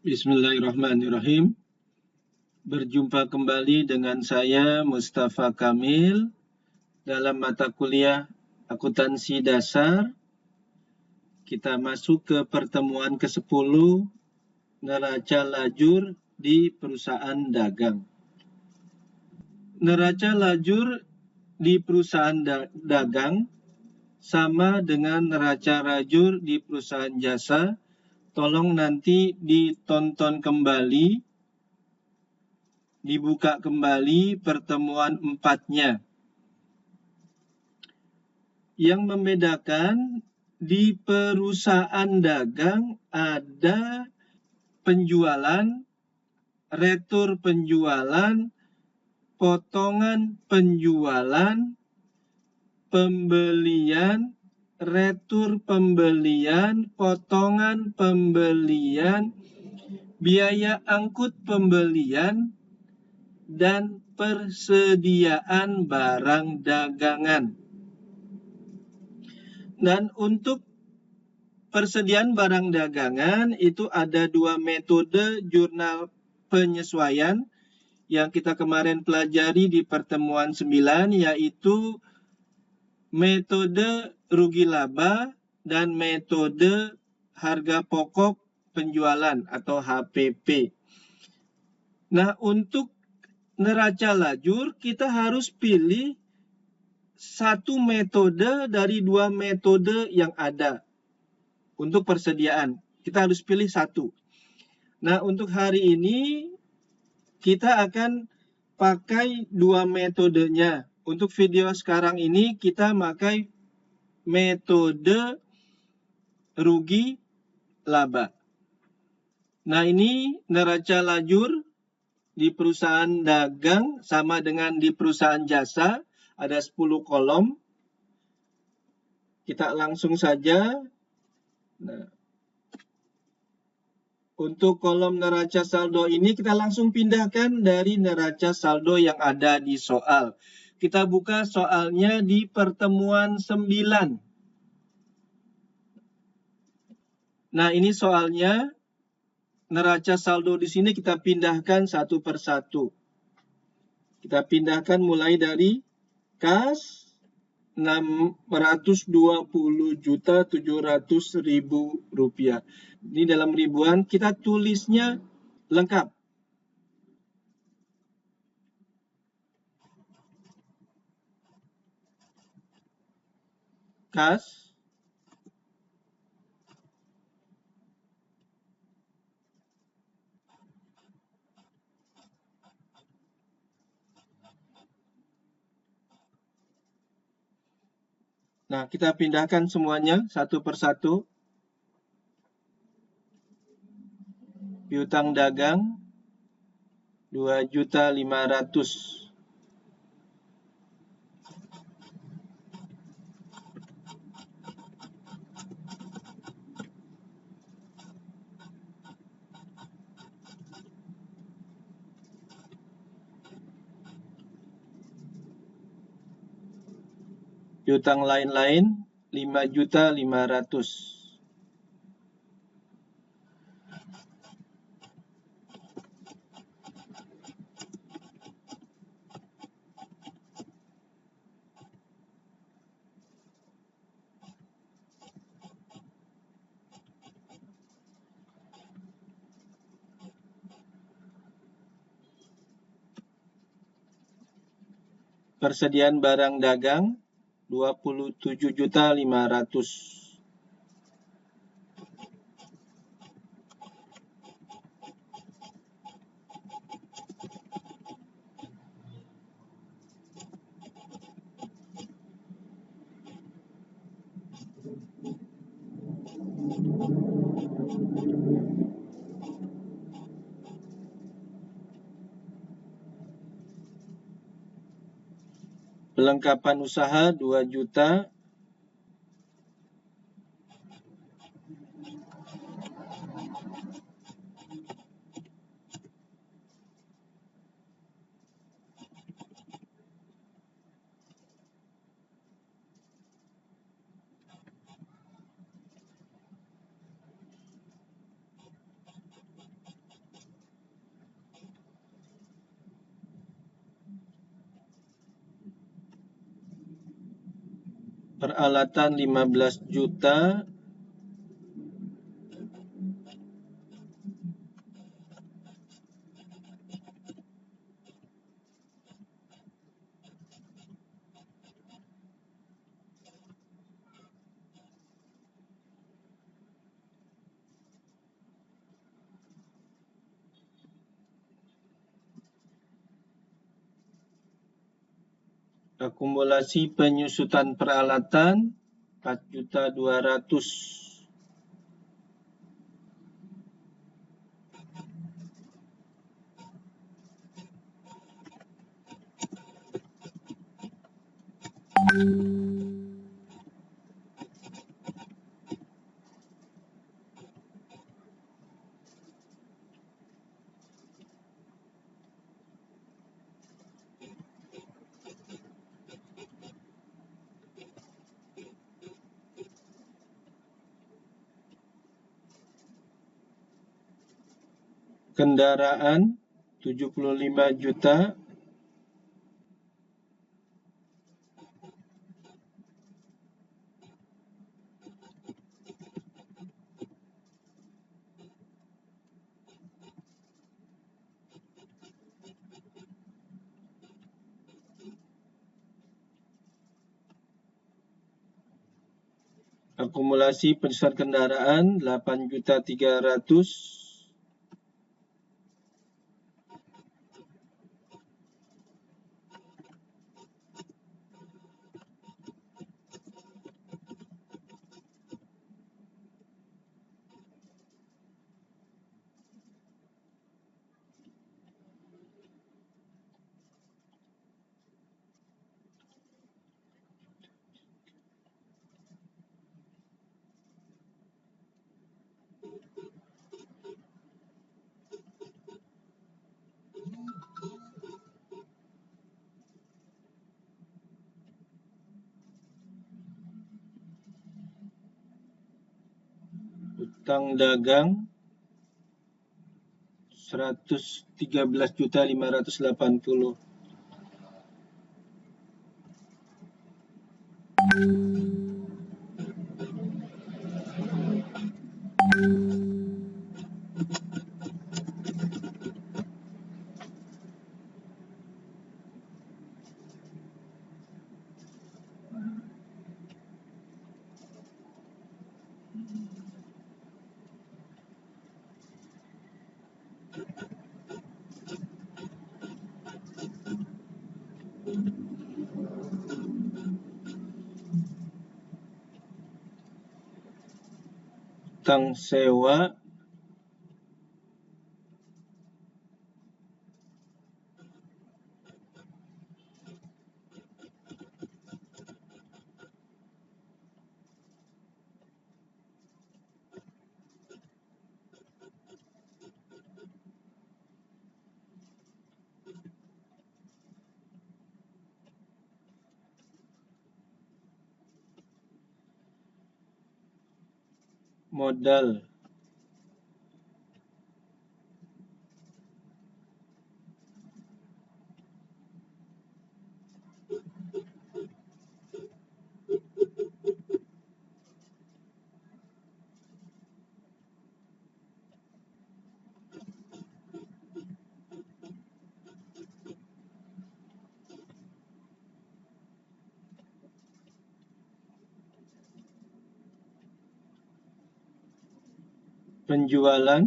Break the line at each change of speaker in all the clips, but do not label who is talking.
Bismillahirrahmanirrahim. Berjumpa kembali dengan saya Mustafa Kamil dalam mata kuliah Akuntansi Dasar. Kita masuk ke pertemuan ke-10 neraca lajur di perusahaan dagang. Neraca lajur di perusahaan dagang sama dengan neraca lajur di perusahaan jasa. Tolong nanti ditonton kembali, dibuka kembali pertemuan 4-nya. Yang membedakan di perusahaan dagang ada penjualan, retur penjualan, potongan penjualan, pembelian, retur pembelian, potongan pembelian, biaya angkut pembelian, dan persediaan barang dagangan. Dan untuk persediaan barang dagangan itu ada 2 metode jurnal penyesuaian yang kita kemarin pelajari di pertemuan 9, yaitu metode rugi laba dan metode harga pokok penjualan atau HPP. Nah, untuk neraca lajur kita harus pilih satu metode dari 2 metode yang ada. Untuk persediaan kita harus pilih satu. Nah, untuk hari ini kita akan pakai 2 metodenya. Untuk video sekarang ini kita pakai metode rugi laba. Nah, ini neraca lajur di perusahaan dagang sama dengan di perusahaan jasa. Ada 10 kolom. Kita langsung saja. Nah, untuk kolom neraca saldo ini kita langsung pindahkan dari neraca saldo yang ada di soal. Kita buka soalnya di pertemuan 9. Nah, ini soalnya. Neraca saldo di sini kita pindahkan satu persatu. Kita pindahkan mulai dari kas 620.700.000 rupiah. Ini dalam ribuan, kita tulisnya lengkap. Kas Nah, kita pindahkan semuanya satu persatu. Piutang dagang 2.500.000. Piutang lain-lain 5.500.000. Persediaan barang dagang 27.500.000. Perlengkapan usaha 2 juta. peralatan 15 juta, akumulasi penyusutan peralatan 4.200.000. Kendaraan 75 juta. Akumulasi penyusutan kendaraan 8.300.000. Utang dagang 113.580. Utang sewa modal penjualan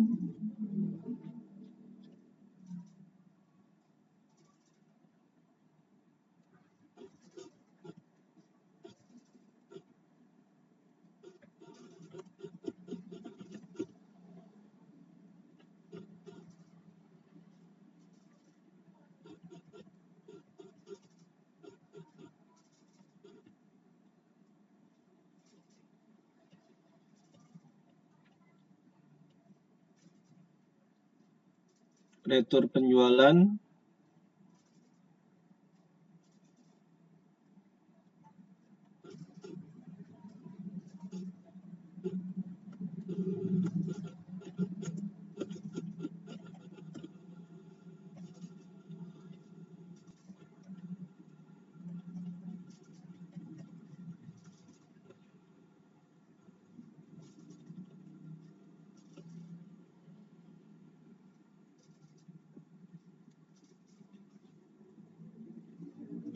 retur penjualan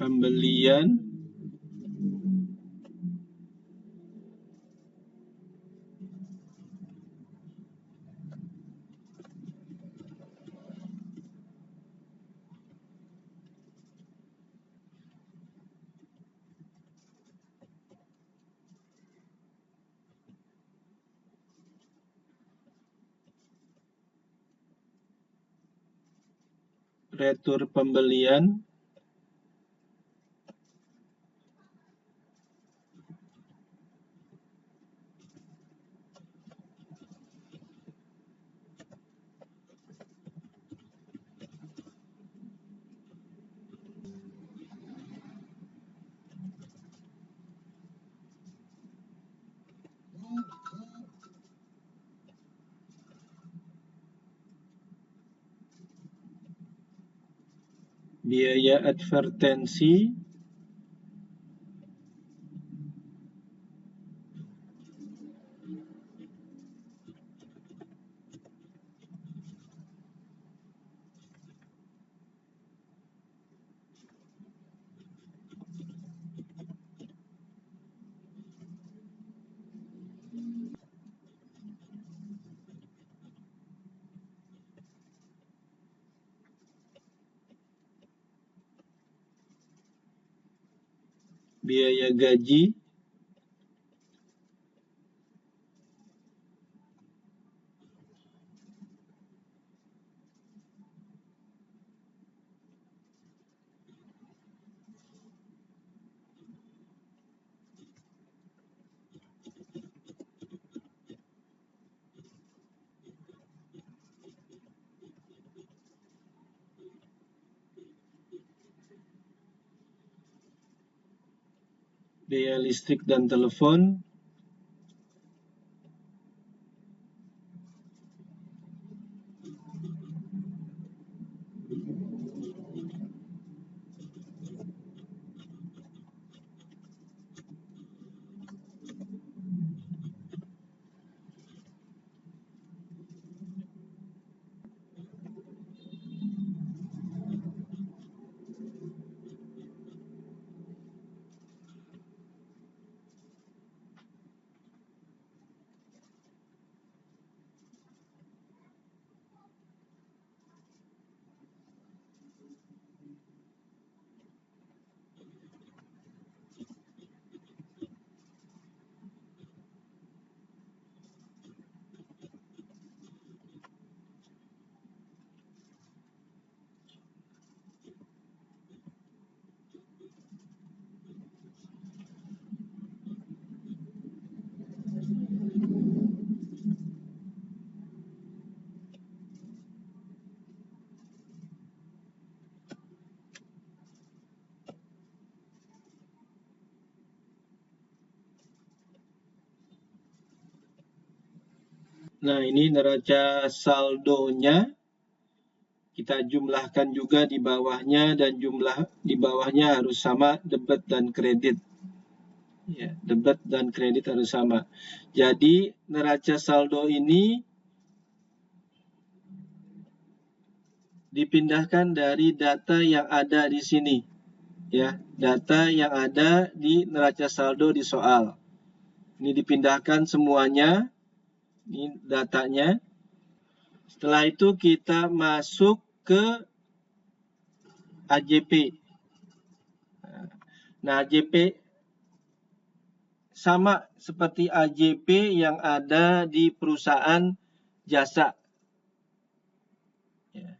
pembelian retur pembelian biaya advertensi biaya gaji biaya listrik dan telepon, nah ini neraca saldonya kita jumlahkan juga di bawahnya dan jumlah di bawahnya harus sama debit dan kredit. Ya, debit dan kredit harus sama. Jadi neraca saldo ini dipindahkan dari data yang ada di sini. Ya, data yang ada di neraca saldo di soal. Ini dipindahkan semuanya. Ini datanya. Setelah itu kita masuk ke AJP. Nah, AJP sama seperti AJP yang ada di perusahaan jasa. Ya.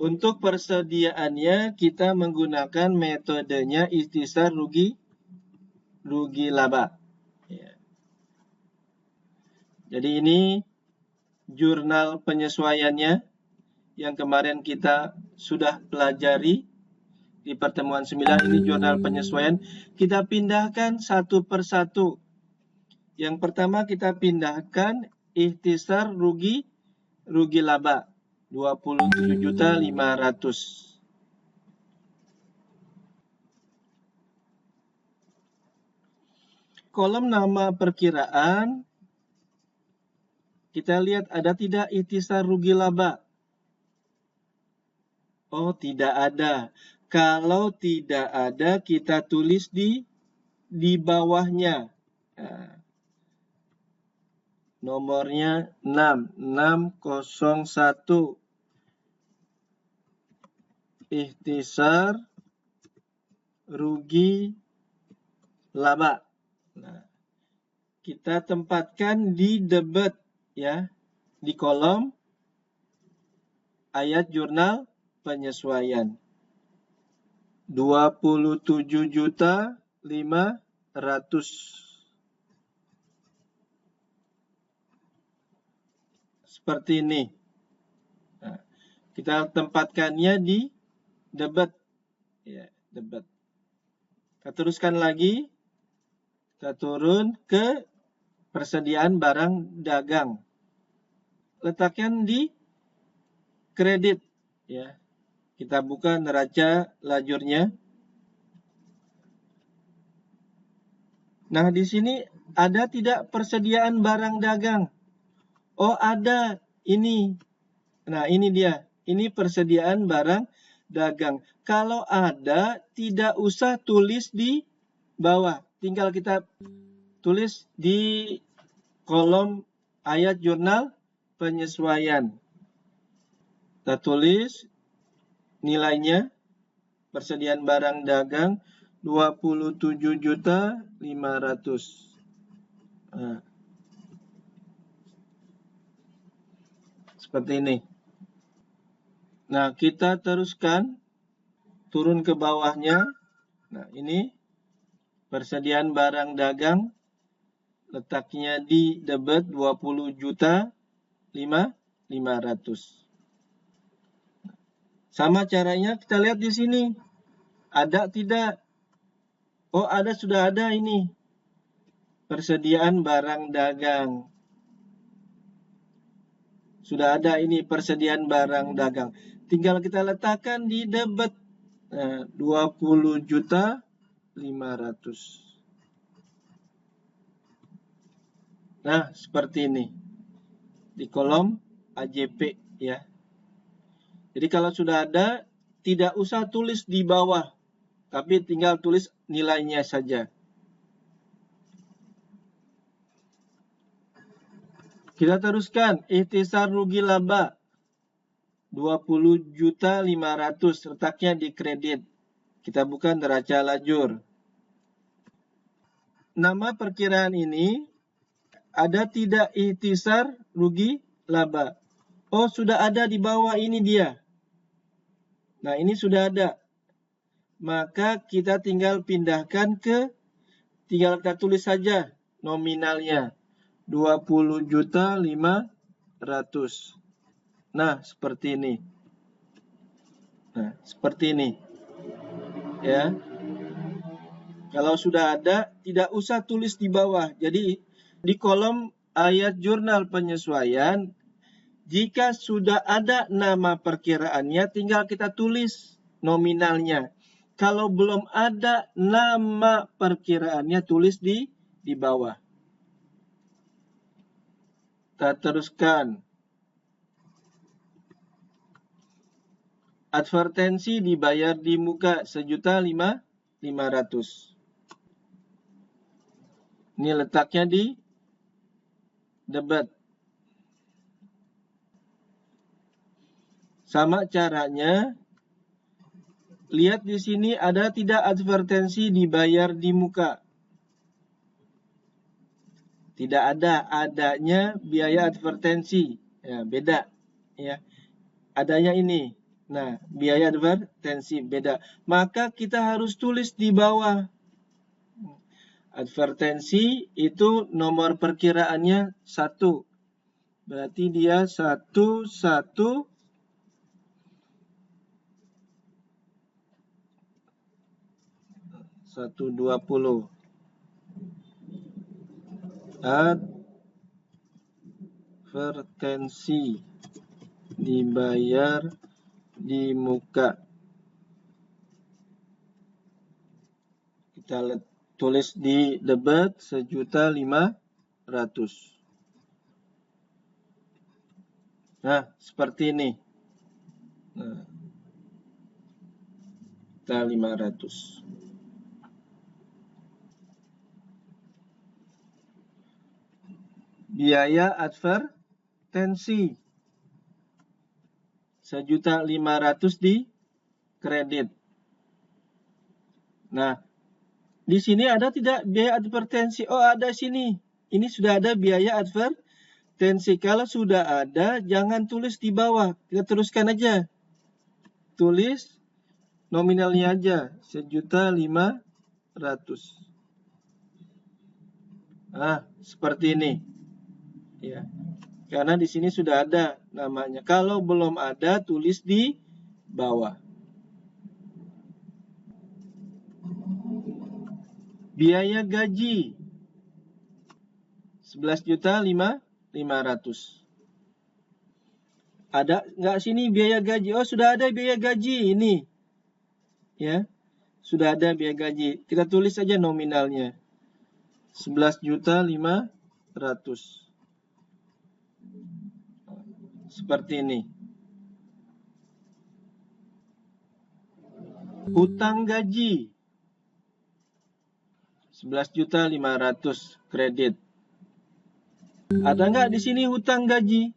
Untuk persediaannya kita menggunakan metodenya ikhtisar rugi laba. Ya. Jadi ini jurnal penyesuaiannya yang kemarin kita sudah pelajari di pertemuan 9. Ini jurnal penyesuaian. Kita pindahkan satu persatu. Yang pertama kita pindahkan ikhtisar rugi laba 27.500.000. Kolom nama perkiraan kita lihat ada tidak ikhtisar rugi laba. Oh, tidak ada. Kalau tidak ada, kita tulis di bawahnya. Nah, nomornya 601. Ikhtisar rugi laba. Nah, kita tempatkan di debit ya, di kolom ayat jurnal penyesuaian. 27.500.000. Seperti ini. Nah, kita tempatkannya di debit. Ya, debit. Kita teruskan lagi. Kita turun ke persediaan barang dagang. Letakkan di kredit. Ya, kita buka neraca lajurnya. Nah, di sini ada tidak persediaan barang dagang? Oh, ada. Ini. Nah, ini dia. Ini persediaan barang dagang. Kalau ada, tidak usah tulis di bawah. Tinggal kita tulis di kolom ayat jurnal penyesuaian. Kita tulis nilainya. Persediaan barang dagang 27.500. Nah, seperti ini. Nah, kita teruskan turun ke bawahnya. Nah, ini persediaan barang dagang letaknya di debit 20.500. Sama caranya kita lihat di sini. Ada tidak? Oh, ada, sudah ada ini. Persediaan barang dagang. Sudah ada ini persediaan barang dagang. Tinggal kita letakkan di debit 20.500. Nah, seperti ini. Di kolom AJP ya. Jadi kalau sudah ada, tidak usah tulis di bawah. Tapi tinggal tulis nilainya saja. Kita teruskan. Ikhtisar rugi laba. 20.500. Letaknya di kredit. Kita buka neraca lajur. Nama perkiraan ini ada tidak ikhtisar rugi laba? Oh, sudah ada di bawah, ini dia. Nah, ini sudah ada. Maka kita tinggal pindahkan tinggal kita tulis saja nominalnya. 20.500. Nah, seperti ini. Nah, seperti ini. Ya. Kalau sudah ada, tidak usah tulis di bawah. Jadi, di kolom ayat jurnal penyesuaian, jika sudah ada nama perkiraannya, tinggal kita tulis nominalnya. Kalau belum ada nama perkiraannya, tulis di bawah. Kita teruskan. Advertensi dibayar di muka 1.500.000. Ini letaknya di debit. Sama caranya, lihat di sini ada tidak advertensi dibayar di muka? Tidak ada, adanya biaya advertensi. Ya, beda ya. Adanya ini. Nah, biaya advertensi beda. Maka kita harus tulis di bawah. Advertensi itu nomor perkiraannya 1. Berarti dia 120. Advertensi dibayar di muka. Kita tulis di debit 1.500.000. Nah, seperti ini. Nah, 4.500.000. Biaya advertensi 1.500.000 di kredit. Nah, di sini ada tidak biaya advertensi? Oh, ada sini. Ini sudah ada biaya advertensi. Kalau sudah ada, jangan tulis di bawah. Kita teruskan aja. Tulis nominalnya aja, 1.500.000. Nah, seperti ini. Ya. Karena di sini sudah ada namanya. Kalau belum ada, tulis di bawah. Biaya gaji 11.500.000. Ada nggak sini biaya gaji? Oh, sudah ada biaya gaji ini. Ya. Sudah ada biaya gaji. Kita tulis saja nominalnya. 11.500.000. Seperti ini. Hutang gaji 11.500.000 kredit. Ada nggak di sini hutang gaji?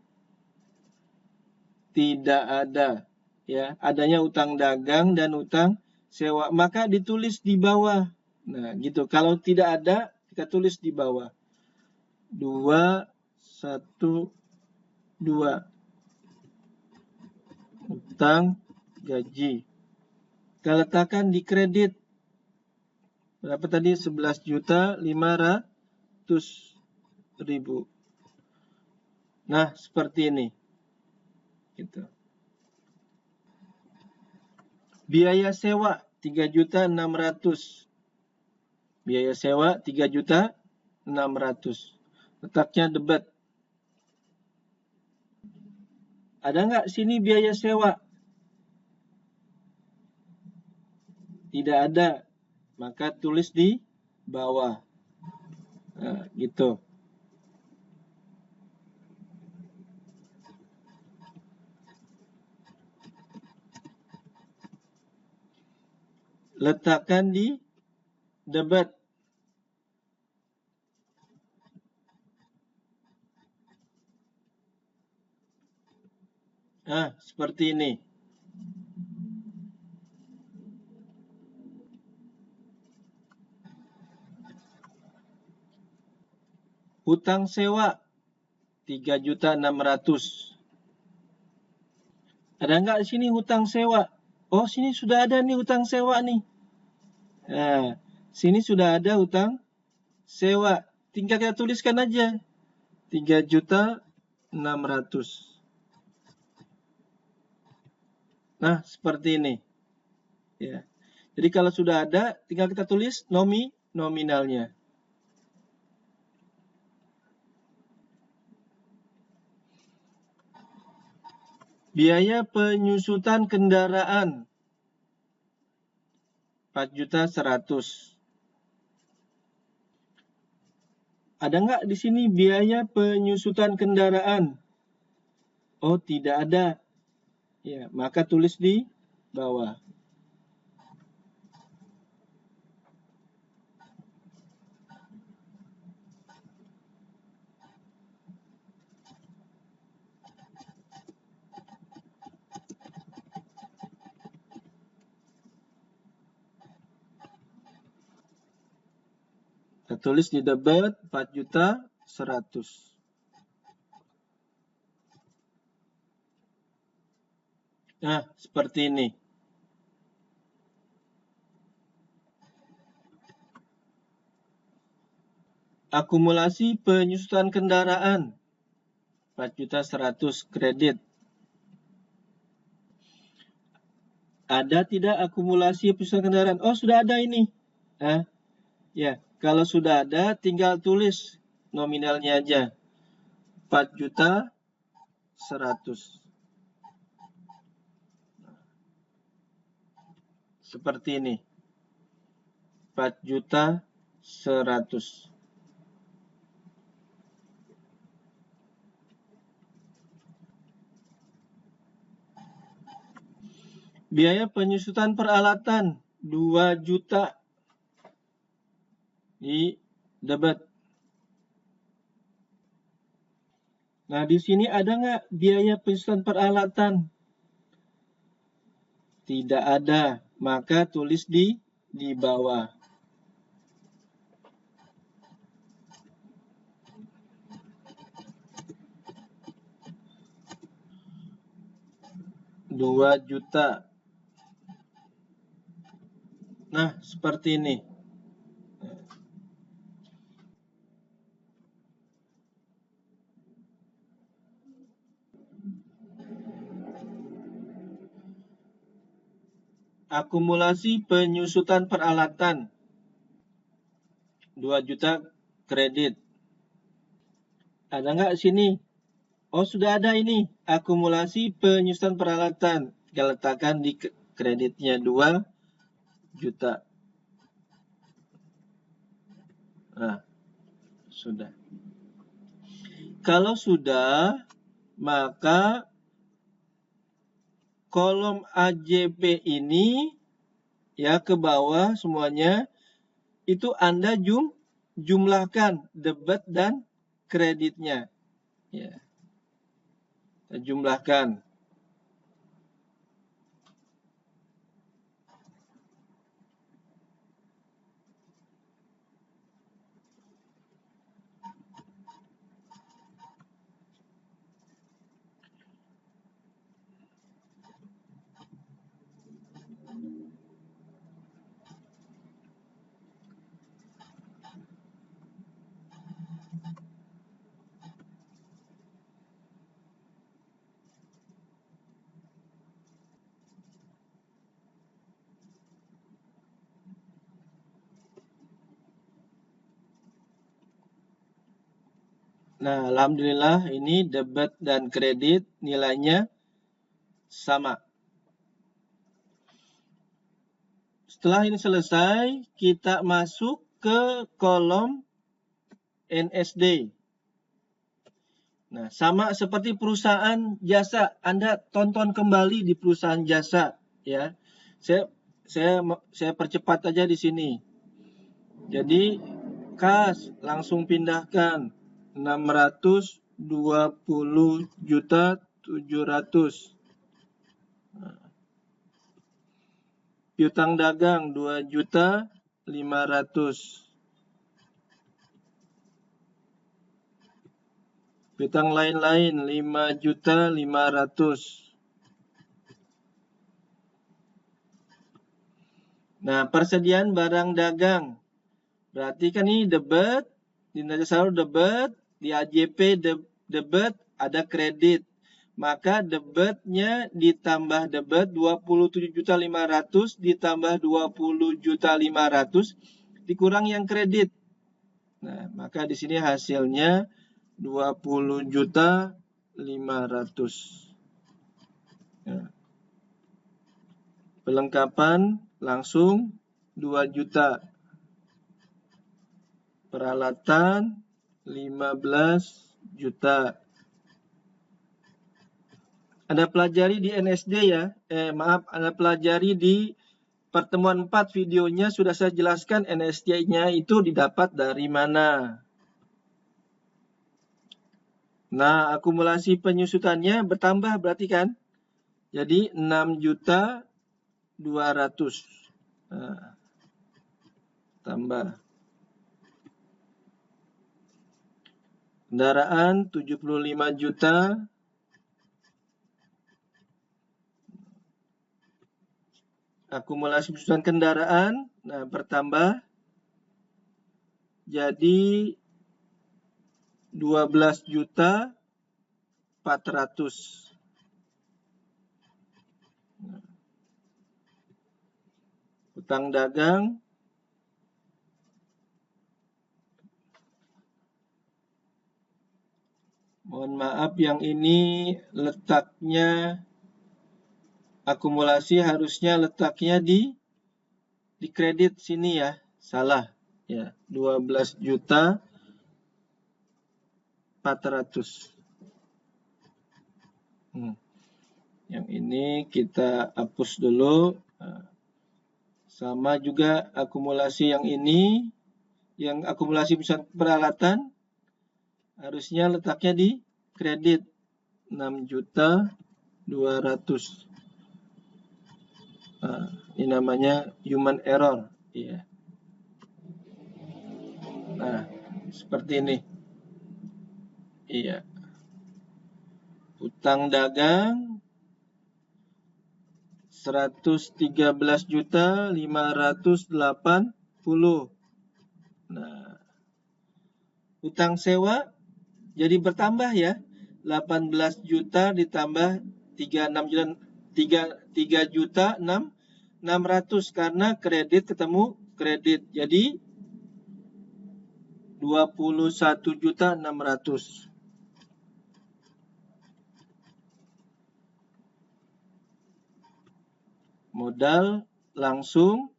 Tidak ada. Ya, adanya utang dagang dan utang sewa. Maka ditulis di bawah. Nah, gitu. Kalau tidak ada, kita tulis di bawah. 2, 1, 2. Utang gaji. Kita letakkan di kredit. Berapa tadi? 11.500.000. Nah, seperti ini. Gitu. Biaya sewa 3.600.000. Biaya sewa 3.600.000. Letaknya debit. Ada nggak sini biaya sewa? Tidak ada. Maka tulis di bawah. Nah, gitu. Letakkan di debit. Nah, seperti ini. Hutang sewa 3.600.000. Ada nggak di sini hutang sewa? Oh, sini sudah ada nih hutang sewa nih. Nah, sini sudah ada hutang sewa. Tinggal kita tuliskan aja. 3.600.000. Nah, seperti ini. Ya. Jadi kalau sudah ada, tinggal kita tulis nominalnya. Biaya penyusutan kendaraan 4.100.000. Ada nggak di sini biaya penyusutan kendaraan? Oh, tidak ada. Ya, maka tulis di bawah. Kita tulis di debit 4.100.000. Nah, seperti ini. Akumulasi penyusutan kendaraan 4.100.000 kredit. Ada tidak akumulasi penyusutan kendaraan? Oh, sudah ada ini. Ya, kalau sudah ada, tinggal tulis nominalnya aja. 4.100.000. Seperti ini. 4.100.000. Biaya penyusutan peralatan 2 juta di debit. Nah, di sini ada nggak biaya penyusutan peralatan? Tidak ada, maka tulis di bawah. Dua juta. Nah, seperti ini. Akumulasi penyusutan peralatan 2 juta kredit. Ada nggak sini? Oh, sudah ada ini. Akumulasi penyusutan peralatan. Kita letakkan di kreditnya 2 juta. Nah, sudah. Kalau sudah, maka kolom AJP ini ya ke bawah semuanya itu Anda jumlahkan debit dan kreditnya. Ya. Kita jumlahkan. Nah, alhamdulillah ini debit dan kredit nilainya sama. Setelah ini selesai, kita masuk ke kolom NSD. Nah, sama seperti perusahaan jasa, Anda tonton kembali di perusahaan jasa, ya. Saya percepat aja di sini. Jadi kas langsung pindahkan 620.700.000. Piutang dagang 2.500.000. Piutang lain-lain 5.500.000. Nah, persediaan barang dagang. Berarti kan ini debit, di neraca saldo debit, di AJP debit, ada kredit. Maka debitnya ditambah debit 27.500.000 ditambah 20.500.000 dikurang yang kredit. Nah, maka di sini hasilnya 20.500.000. Nah, perlengkapan langsung 2 juta. Peralatan 15 juta. Anda pelajari di NSD ya. Anda pelajari di pertemuan 4 videonya sudah saya jelaskan NSD-nya itu didapat dari mana. Nah, akumulasi penyusutannya bertambah berarti kan? Jadi 6.200.000. Nah, tambah. Kendaraan 75 juta. Akumulasi penyusutan kendaraan, nah bertambah jadi 12.400.000. Utang dagang mohon maaf yang ini letaknya akumulasi harusnya letaknya di kredit sini ya, salah ya, 12.400.000. Yang ini kita hapus dulu. Sama juga akumulasi yang ini, yang akumulasi pusat peralatan harusnya letaknya di kredit 6.200.000. Ini namanya human error. Iya. Nah, seperti ini. Iya. Utang dagang 113.580. Nah, utang sewa jadi bertambah ya. 18 juta ditambah 3 juta 600 karena kredit ketemu kredit. Jadi 21.600. Modal langsung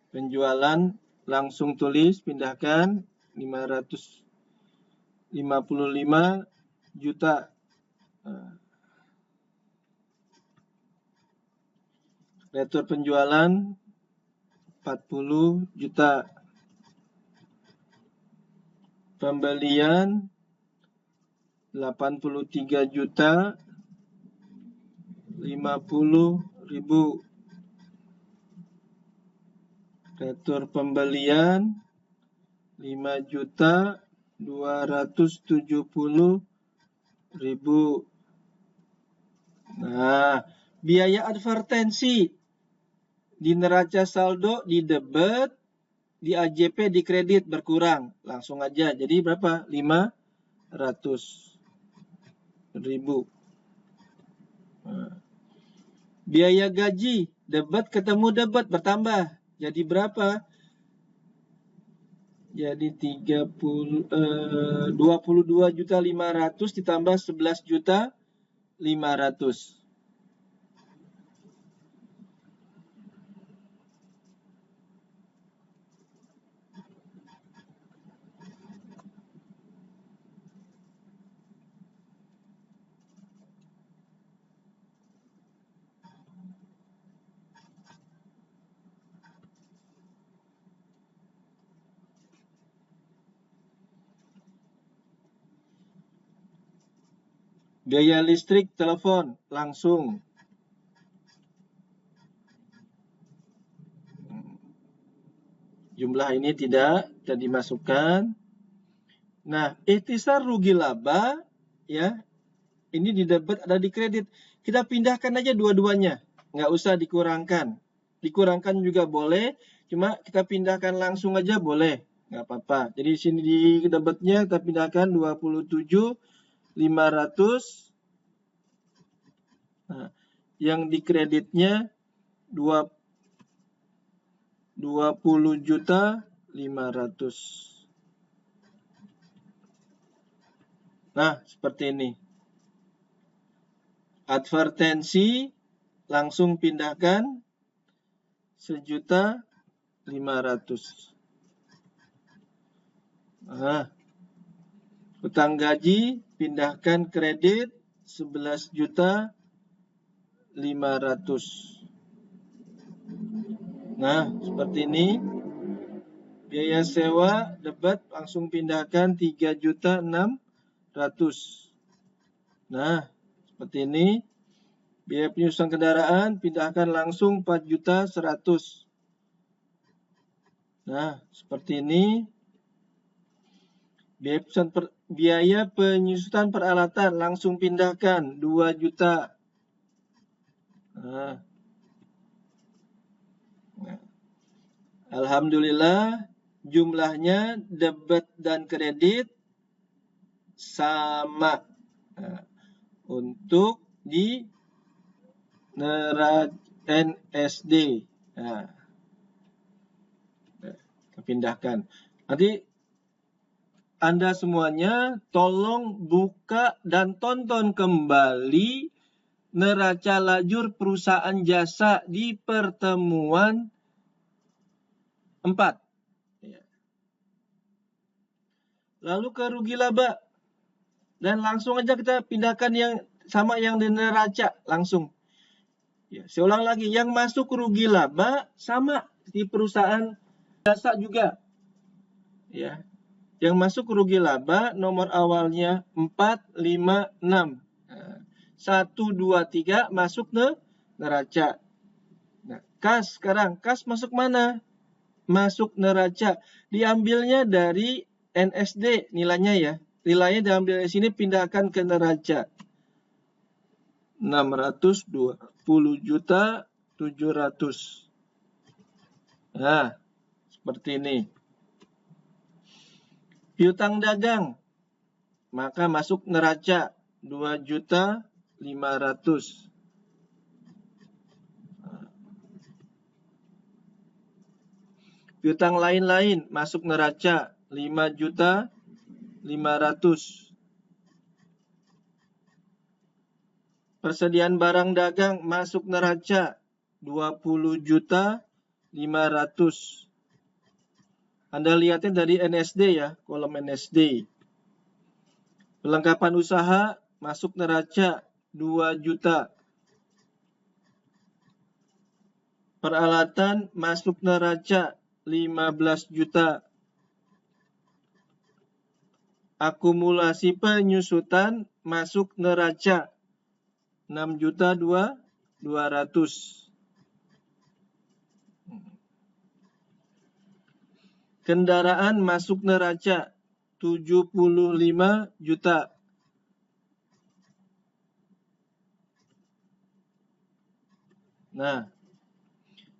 penjualan langsung tulis pindahkan 555 juta. Retur penjualan 40 juta. Pembelian 83 juta 50.000. Retur pembelian 5.270.000. Nah, biaya advertensi di neraca saldo di debit, di AJP di kredit berkurang. Langsung aja. Jadi berapa? 500.000. Nah. Biaya gaji debit ketemu debit bertambah. Jadi berapa? Jadi 22.500 ditambah 11.500. Biaya listrik telepon langsung. Jumlah ini tidak dimasukkan. Nah, ikhtisar rugi laba ya. Ini di debit ada di kredit. Kita pindahkan aja dua-duanya. Nggak usah dikurangkan. Dikurangkan juga boleh. Cuma kita pindahkan langsung aja boleh. Nggak apa-apa. Jadi di sini di debitnya kita pindahkan 27.500. Nah, yang di kreditnya 20.500. Nah, seperti ini. Advertensi langsung pindahkan 1.500.000. Nah, utang gaji pindahkan kredit 11.500.000. Nah, seperti ini. Biaya sewa debit langsung pindahkan 3.600.000. Nah, seperti ini. Biaya penyusunan kendaraan pindahkan langsung 4.100.000. Nah, seperti ini. Biaya penyusutan peralatan langsung pindahkan 2 juta. Nah. Alhamdulillah jumlahnya debit dan kredit sama. Nah, untuk di neraca NSD. Nah, pindahkan. Nanti Anda semuanya tolong buka dan tonton kembali neraca lajur perusahaan jasa di pertemuan 4. Ya. Lalu ke rugi laba. Dan langsung aja kita pindahkan yang sama yang di neraca langsung. Ya, saya ulang lagi, yang masuk rugi laba sama di perusahaan jasa juga. Ya. Yang masuk rugi laba nomor awalnya 4, 5, 6. Nah, 1, 2, 3 masuk neraca. Nah, kas sekarang, kas masuk mana? Masuk neraca. Diambilnya dari NSD nilainya ya. Nilainya diambil dari sini, pindahkan ke neraca. 620.700.000. Nah, seperti ini. Piutang dagang, maka masuk neraca 2.500.000. Piutang lain-lain masuk neraca 5.500.000. Persediaan barang dagang masuk neraca 20.500.000. Anda lihatnya dari NSD ya, kolom NSD. Perlengkapan usaha masuk neraca 2 juta. Peralatan masuk neraca 15 juta. Akumulasi penyusutan masuk neraca 6.200.000. Kendaraan masuk neraca 75 juta. Nah,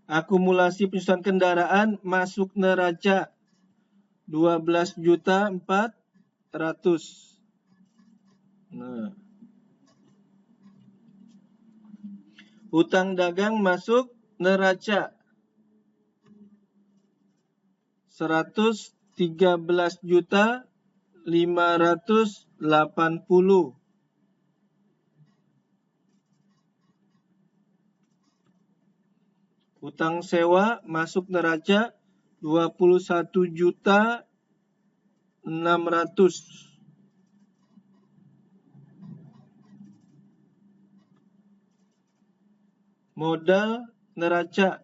akumulasi penyusutan kendaraan masuk neraca 12.400.000. Nah, hutang dagang masuk neraca 113.580.000. Hutang sewa masuk neraca 21.600.000. Modal neraca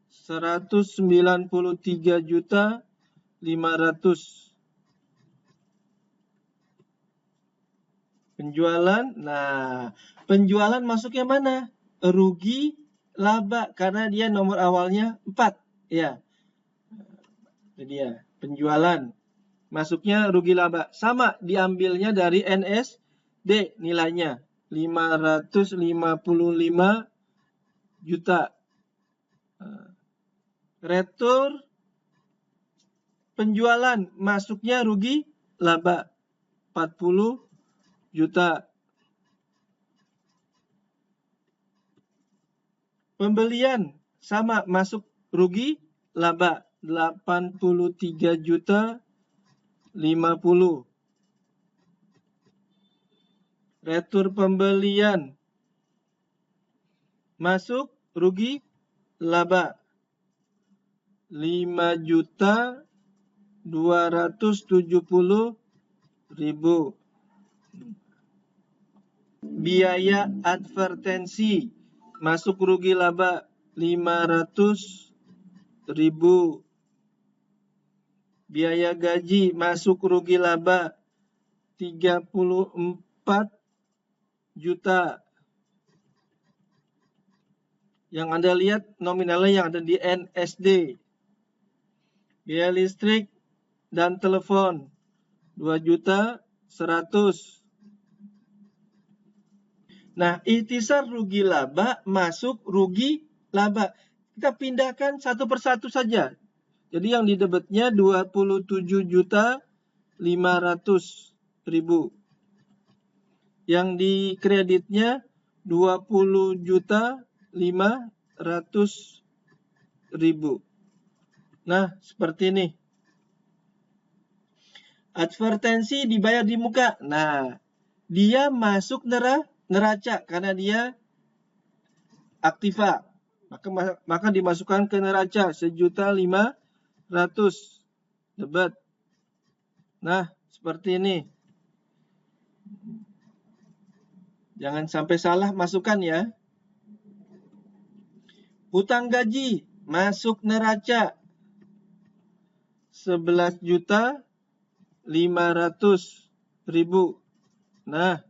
193.500.000. Penjualan, nah penjualan masuknya mana? Rugi laba karena dia nomor awalnya 4. Ya, itu dia. Penjualan masuknya rugi laba. Sama, diambilnya dari NSD nilainya 555 juta. Retur penjualan masuknya rugi laba 40 juta. Pembelian sama, masuk rugi laba 83 juta 50. Retur pembelian masuk rugi laba 5.270.000. Biaya advertensi masuk rugi laba 500.000. Biaya gaji masuk rugi laba 34 juta. Yang Anda lihat nominalnya yang ada di NSD. Biaya listrik dan telepon 2.100.000. Nah, ikhtisar rugi laba masuk rugi laba. Kita pindahkan satu persatu saja. Jadi yang di debitnya 27.500.000. Yang di kreditnya 20.500.000. Nah, seperti ini. Advertensi dibayar di muka. Nah, dia masuk neraca karena dia aktiva. Maka dimasukkan ke neraca 1.500.000. debit. Nah, seperti ini. Jangan sampai salah masukkan ya. Hutang gaji masuk neraca 11.500.000. Nah,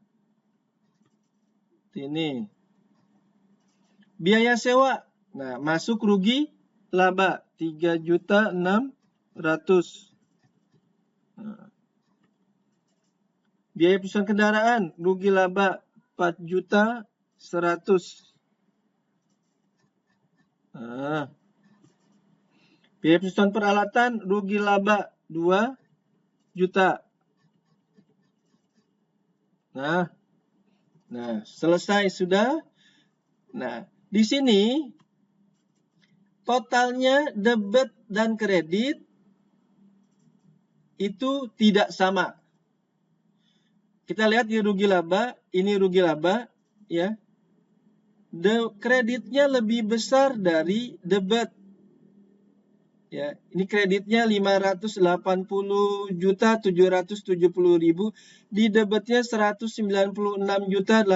ini. Biaya sewa. Nah, masuk rugi laba 3.600.000. Nah. Biaya perusahaan kendaraan rugi laba 4.100.000. Nah. Biaya perusahaan peralatan rugi laba 2 juta. Nah, selesai sudah. Nah, di sini totalnya debit dan kredit itu tidak sama. Kita lihat di rugi laba, ini rugi laba, ya. Kreditnya lebih besar dari debit. Ya, ini kreditnya 580.770.000, di debitnya 196.850.000.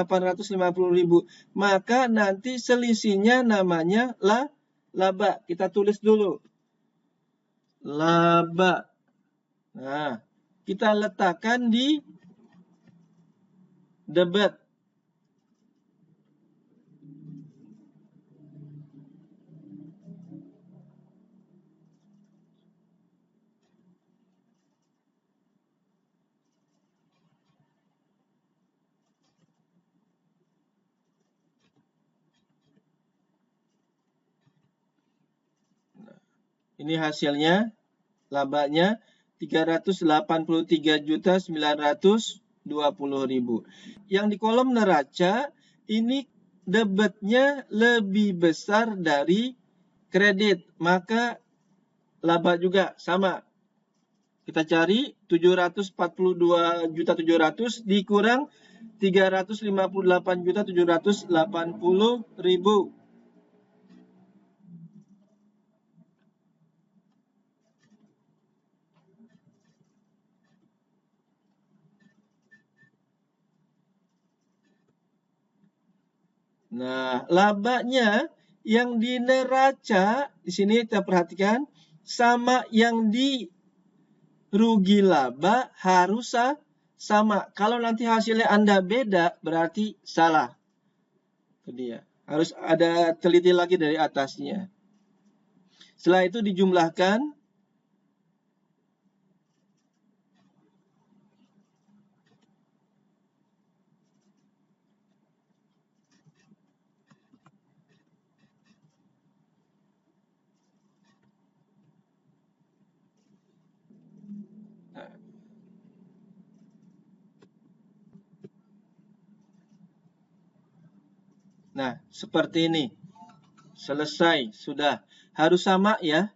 Maka nanti selisihnya namanya laba. Kita tulis dulu. Laba. Nah, kita letakkan di debit. Ini hasilnya, labanya 383.920.000. Yang di kolom neraca, ini debitnya lebih besar dari kredit, maka laba juga sama. Kita cari 742.700.000 dikurang 358.780.000. Nah, labanya yang di neraca, di sini kita perhatikan, sama yang di rugi laba harus sama. Kalau nanti hasilnya Anda beda, berarti salah. Itu dia. Harus ada teliti lagi dari atasnya. Setelah itu dijumlahkan. Nah, seperti ini. Selesai, sudah. Harus sama ya.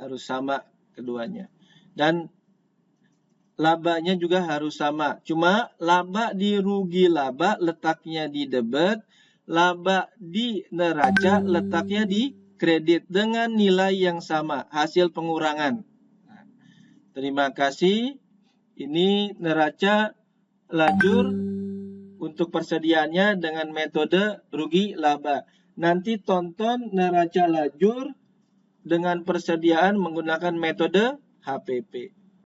Harus sama keduanya. Dan labanya juga harus sama. Cuma laba di rugi laba letaknya di debit, laba di neraca letaknya di kredit dengan nilai yang sama, hasil pengurangan. Nah, terima kasih. Ini neraca lajur untuk persediaannya dengan metode rugi laba. Nanti tonton neraca lajur dengan persediaan menggunakan metode HPP.